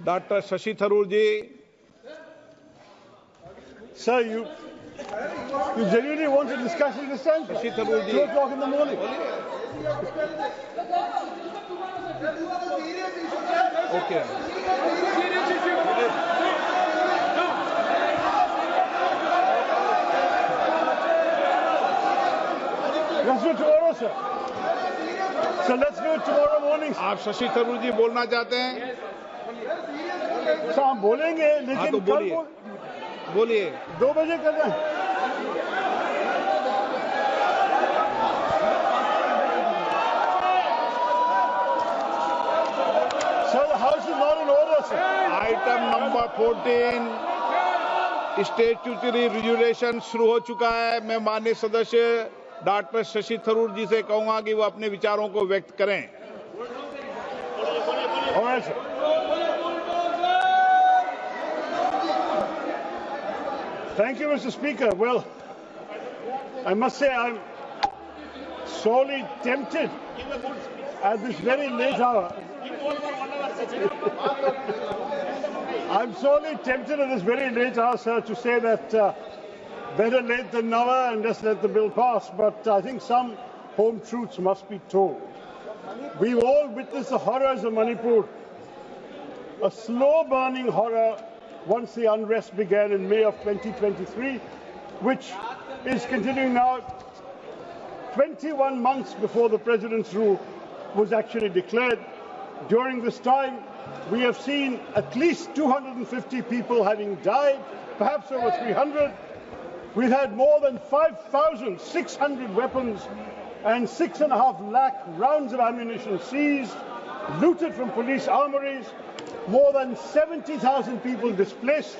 Dr. Shashi Tharoor ji. Sir, you genuinely want a discussion this time? Shashi Tharoor ji. 2 o'clock in the morning. Okay. Let's do it tomorrow, sir. So let's do it tomorrow morning. आप शशि थरूर जी बोलना चाहते हैं? Sir हम बोलेंगे लेकिन हाँ तो बोलिए। बोलिए। 2 बजे कर रहे हैं। Sir, the house is not in order, sir. Item number 14 statutory resolution शुरू हो चुका है। मैं माननीय सदस्य डॉक्टर शशि थरूर जी से कहूंगा कि वो अपने विचारों को व्यक्त करें। All right, sir. Thank you, Mr. Speaker. Well, I must say I'm sorely tempted at this very late hour. I'm sorely tempted at this very late hour, sir, to say that better late than never and just let the bill pass. But I think some home truths must be told. We've all witnessed the horrors of Manipur, a slow-burning horror once the unrest began in May of 2023, which is continuing now 21 months before the president's rule was actually declared. During this time, we have seen at least 250 people having died, perhaps over 300. We've had more than 5,600 weapons and 6.5 lakh rounds of ammunition seized, looted from police armories, more than 70,000 people displaced,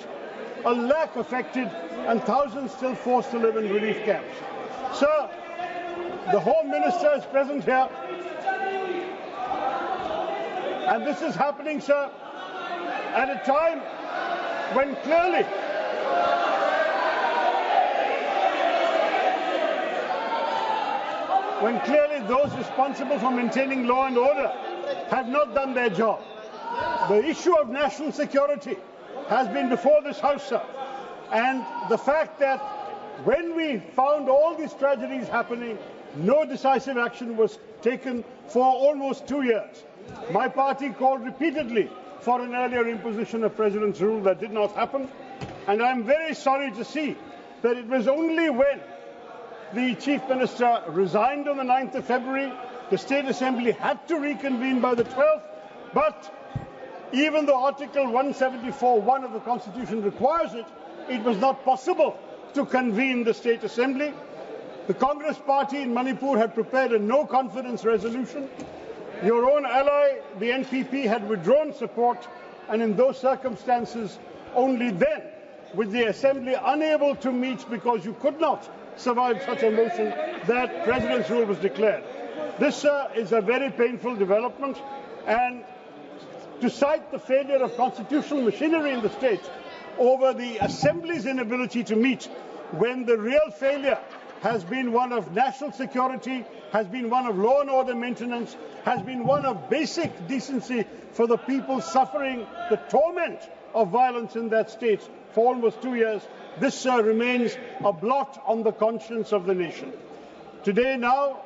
a lakh affected, and thousands still forced to live in relief camps. Sir, the Home Minister is present here, and this is happening, sir, at a time when clearly those responsible for maintaining law and order have not done their job. The issue of national security has been before this House, sir, and the fact that when we found all these tragedies happening, no decisive action was taken for almost 2 years. My party called repeatedly for an earlier imposition of President's rule. That did not happen, and I'm very sorry to see that it was only when the Chief Minister resigned on the 9th of February, the State Assembly had to reconvene by the 12th, but even though Article 174(1) of the Constitution requires it, it was not possible to convene the State Assembly. The Congress Party in Manipur had prepared a no-confidence resolution. Your own ally, the NPP, had withdrawn support, and in those circumstances, only then, with the Assembly unable to meet because you could not survive such a motion, that President's rule was declared. This, sir, is a very painful development, and to cite the failure of constitutional machinery in the state over the Assembly's inability to meet, when the real failure has been one of national security, has been one of law and order maintenance, has been one of basic decency for the people suffering the torment of violence in that state for almost 2 years, this, sir, remains a blot on the conscience of the nation. Today now,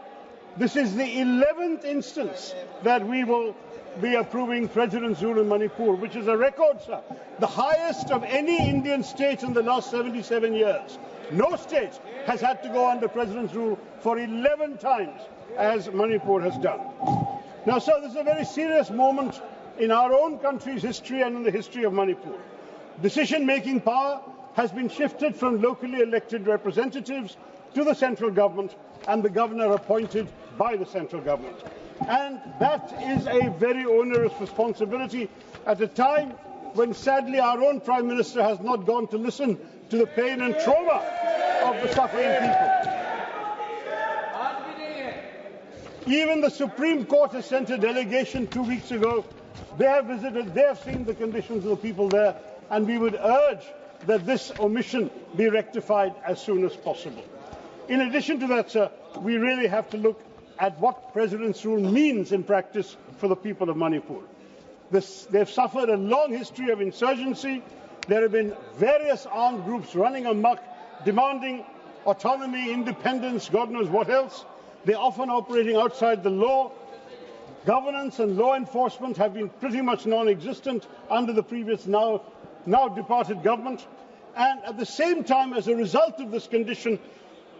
this is the 11th instance that we will be approving President's rule in Manipur, which is a record, sir, the highest of any Indian state in the last 77 years. No state has had to go under President's rule for 11 times, as Manipur has done. Now, sir, this is a very serious moment in our own country's history and in the history of Manipur. Decision-making power has been shifted from locally elected representatives to the central government and the governor appointed by the central government. And that is a very onerous responsibility at a time when, sadly, our own Prime Minister has not gone to listen to the pain and trauma of the suffering people. Even the Supreme Court has sent a delegation 2 weeks ago. They have visited, they have seen the conditions of the people there, and we would urge that this omission be rectified as soon as possible. In addition to that, sir, we really have to look at what President's rule means in practice for the people of Manipur. They've suffered a long history of insurgency. There have been various armed groups running amok, demanding autonomy, independence, God knows what else. They're often operating outside the law. Governance and law enforcement have been pretty much non-existent under the previous, now departed government. And at the same time, as a result of this condition,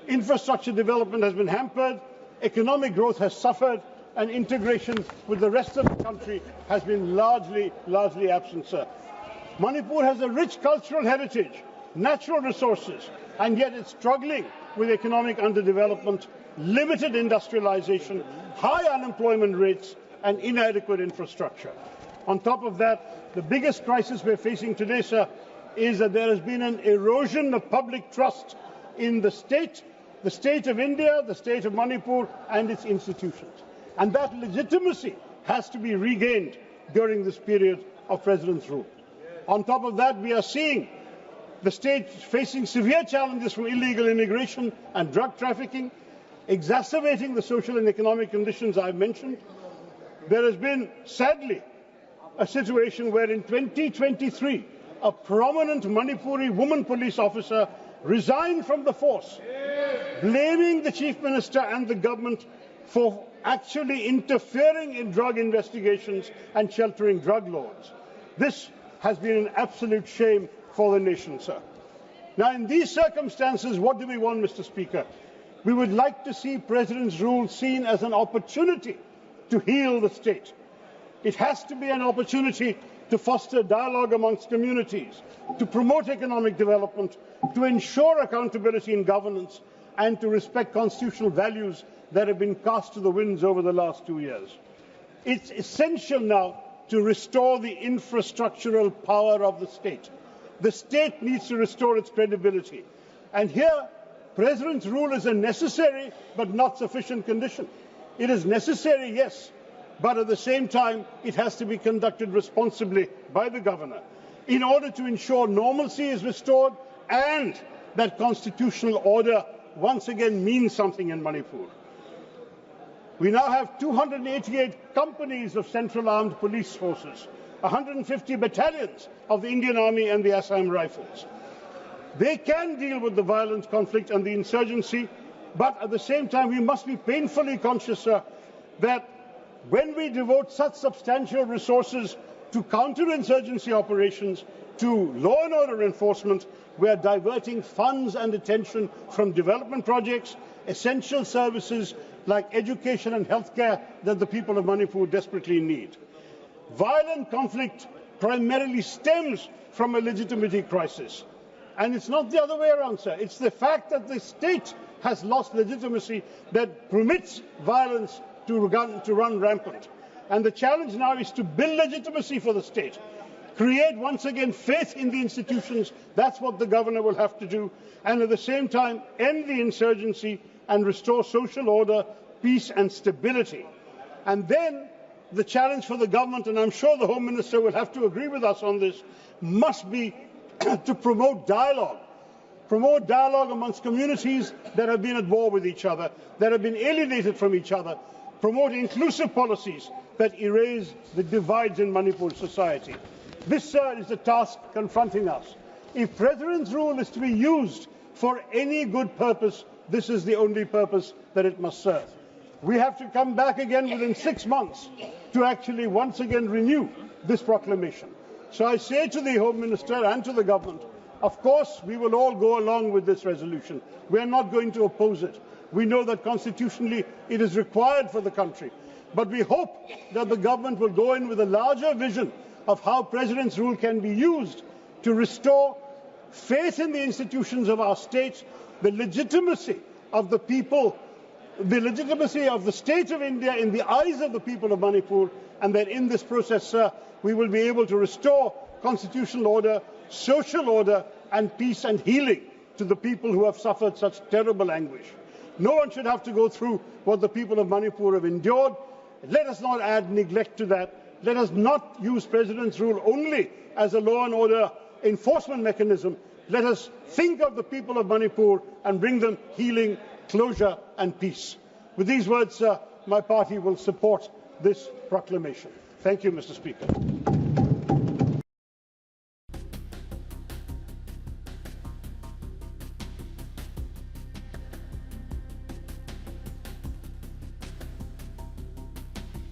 infrastructure development has been hampered, economic growth has suffered, and integration with the rest of the country has been largely absent, sir. Manipur has a rich cultural heritage, natural resources, and yet it's struggling with economic underdevelopment, limited industrialization, high unemployment rates, and inadequate infrastructure. On top of that, the biggest crisis we're facing today, sir, is that there has been an erosion of public trust in the state of India, the state of Manipur, and its institutions. And that legitimacy has to be regained during this period of President's rule. On top of that, we are seeing the state facing severe challenges from illegal immigration and drug trafficking, exacerbating the social and economic conditions I've mentioned. There has been, sadly, a situation where in 2023, a prominent Manipuri woman police officer resigned from the force, blaming the Chief Minister and the government for actually interfering in drug investigations and sheltering drug lords. This has been an absolute shame for the nation, sir. Now, in these circumstances, what do we want, Mr. Speaker? We would like to see President's rule seen as an opportunity to heal the state. It has to be an opportunity to foster dialogue amongst communities, to promote economic development, to ensure accountability in governance, and to respect constitutional values that have been cast to the winds over the last 2 years. It's essential now to restore the infrastructural power of the state. The state needs to restore its credibility. And here, President's rule is a necessary but not sufficient condition. It is necessary, yes, but at the same time, it has to be conducted responsibly by the governor in order to ensure normalcy is restored and that constitutional order once again means something in Manipur. We now have 288 companies of Central Armed Police Forces, 150 battalions of the Indian Army and the Assam Rifles. They can deal with the violent conflict and the insurgency, but at the same time we must be painfully conscious, sir, that when we devote such substantial resources to counterinsurgency operations, to law and order enforcement, we are diverting funds and attention from development projects, essential services like education and healthcare that the people of Manipur desperately need. Violent conflict primarily stems from a legitimacy crisis. And it's not the other way around, sir. It's the fact that the state has lost legitimacy that permits violence to run rampant. And the challenge now is to build legitimacy for the state, create once again faith in the institutions. That's what the governor will have to do. And at the same time, end the insurgency and restore social order, peace and stability. And then the challenge for the government, and I'm sure the Home Minister will have to agree with us on this, must be to promote dialogue amongst communities that have been at war with each other, that have been alienated from each other, promote inclusive policies that erase the divides in Manipur society. This, sir, is the task confronting us. If President's rule is to be used for any good purpose, this is the only purpose that it must serve. We have to come back again within 6 months to actually once again renew this proclamation. So I say to the Home Minister and to the government, of course we will all go along with this resolution. We are not going to oppose it. We know that constitutionally it is required for the country. But we hope that the government will go in with a larger vision of how President's rule can be used to restore faith in the institutions of our state, the legitimacy of the people, the legitimacy of the state of India in the eyes of the people of Manipur, and that in this process, sir, we will be able to restore constitutional order, social order, and peace and healing to the people who have suffered such terrible anguish. No one should have to go through what the people of Manipur have endured. Let us not add neglect to that. Let us not use President's rule only as a law and order enforcement mechanism. Let us think of the people of Manipur and bring them healing, closure and peace. With these words, sir, my party will support this proclamation. Thank you, Mr. Speaker.